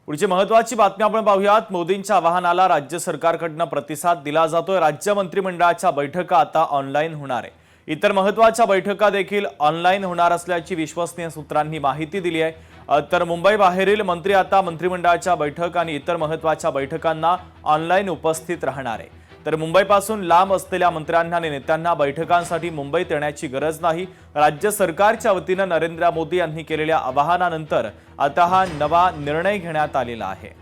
पुढची महत्त्वाची बातमी आपण पाहूयात। मोदींच्या आवाहनाला राज्य सरकारकडून प्रतिसाद दिला जातोय। राज्य मंत्रिमंडळाच्या बैठका आता ऑनलाईन होणार आहे। इतर महत्त्वाच्या बैठका देखील ऑनलाईन होणार असल्याची विश्वसनीय सूत्रांनी माहिती दिली आहे। तर मुंबई बाहेरील मंत्री आता मंत्रिमंडळाच्या बैठक आणि इतर महत्त्वाच्या बैठकांना ऑनलाईन उपस्थित राहणार आहे। तर मुंबईपासून लांब असलेल्या मंत्र्यांना आणि नेत्यांना बैठकांसाठी मुंबईत येण्याची गरज नाही। राज्य सरकारच्या वतीने नरेंद्र मोदी यांनी केलेल्या आवाहनानंतर आता हा नवा निर्णय घेण्यात आलेला आहे।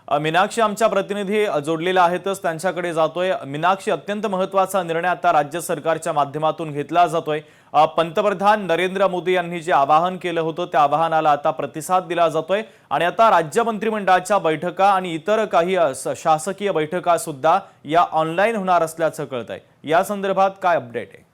मीनाक्षी आमच्या प्रतिनिधी जोडलेला आहेतच, त्यांच्याकडे जातोय। मीनाक्षी, अत्यंत महत्त्वाचा निर्णय आता राज्य सरकारच्या माध्यमातून घेतला जातोय। पंतप्रधान नरेंद्र मोदी यांनी जे आवाहन केलं होतं त्या आवाहनाला आता प्रतिसाद दिला जातोय आणि आता राज्य मंत्रिमंडळाच्या बैठका आणि इतर काही शासकीय बैठका सुद्धा या ऑनलाईन होणार असल्याचं कळतंय। या संदर्भात काय अपडेट आहे?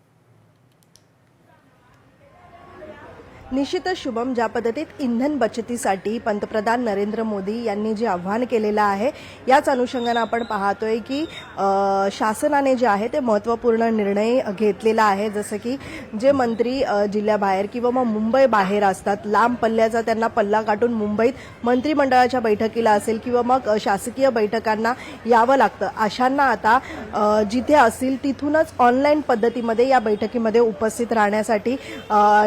निश्चितच शुभम, ज्या पद्धतीत इंधन बचतीसाठी पंतप्रधान नरेंद्र मोदी यांनी जे आव्हान केलेलं आहे याच अनुषंगाने आपण पाहतोय की शासनाने जे आहे ते महत्त्वपूर्ण निर्णय घेतलेला आहे। जसं की जे मंत्री जिल्ह्याबाहेर किंवा मग मुंबई बाहेर असतात, लांब पल्ल्याचा त्यांना पल्ला गाठून मुंबईत मंत्रिमंडळाच्या बैठकीला असेल किंवा मग शासकीय बैठकांना यावं लागतं, अशांना आता जिथे असतील तिथूनच ऑनलाईन पद्धतीमध्ये या बैठकीमध्ये उपस्थित राहण्यासाठी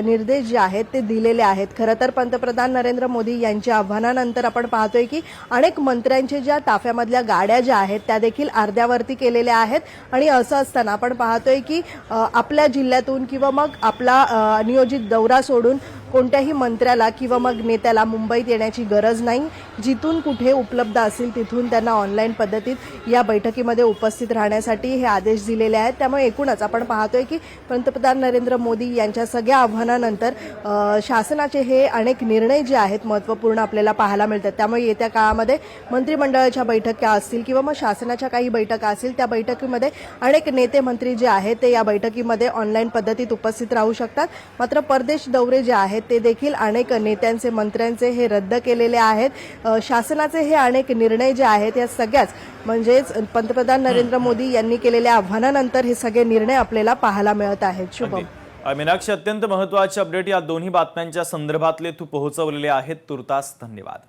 निर्देश जे आहेत ते दिलेले आहेत। खरं तर पंतप्रधान नरेंद्र मोदी यांच्या आव्हानानंतर आपण पाहतोय की अनेक मंत्र्यांच्या ज्या ताफ्यामधल्या गाड्या ज्या आहेत त्या देखील अर्ध्यावरती केलेल्या आहेत आणि असं असताना आपण पाहतोय की आपल्या जिल्ह्यातून किंवा मग आपला नियोजित दौरा सोडून कोणत्याही मंत्र्याला किंवा मग नेत्याला मुंबईत येण्याची गरज नाही। जिथून कुठे उपलब्ध असेल तिथून त्यांना ऑनलाईन पद्धतीत या बैठकीमध्ये उपस्थित राहण्यासाठी हे आदेश दिलेले आहेत। त्यामुळे एकूणच आपण पाहतोय की पंतप्रधान नरेंद्र मोदी यांच्या सगळ्या आव्हानानंतर शासनाचे हे अनेक निर्णय जे आहेत महत्त्वपूर्ण आपल्याला पाहायला मिळतात। त्यामुळे येत्या काळामध्ये मंत्रिमंडळाच्या बैठका असतील किंवा मग शासनाच्या काही बैठका असतील त्या बैठकीमध्ये अनेक नेते मंत्री जे आहेत ते या बैठकीमध्ये ऑनलाईन पद्धतीत उपस्थित राहू शकतात। मात्र परदेश दौरे जे आहेत ते देखील अनेक नेत्यांचे मंत्र्यांचे हे रद्द केलेले आहेत। शासनाचे हे अनेक निर्णय जे आहेत या सगळ्याच म्हणजेच पंतप्रधान नरेंद्र मोदी यांनी केलेल्या आव्हानानंतर हे सगळे निर्णय आपल्याला पाहायला मिळत आहेत। शुभम, मीनाक्षी, अत्यंत महत्त्वाचे अपडेट या दोन्ही बातम्यांच्या संदर्भातले तू पोहोचवलेले आहेत, तुर्तास धन्यवाद।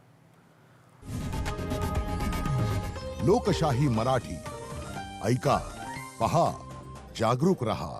लोकशाही मराठी ऐका, पहा, जागरूक रहा।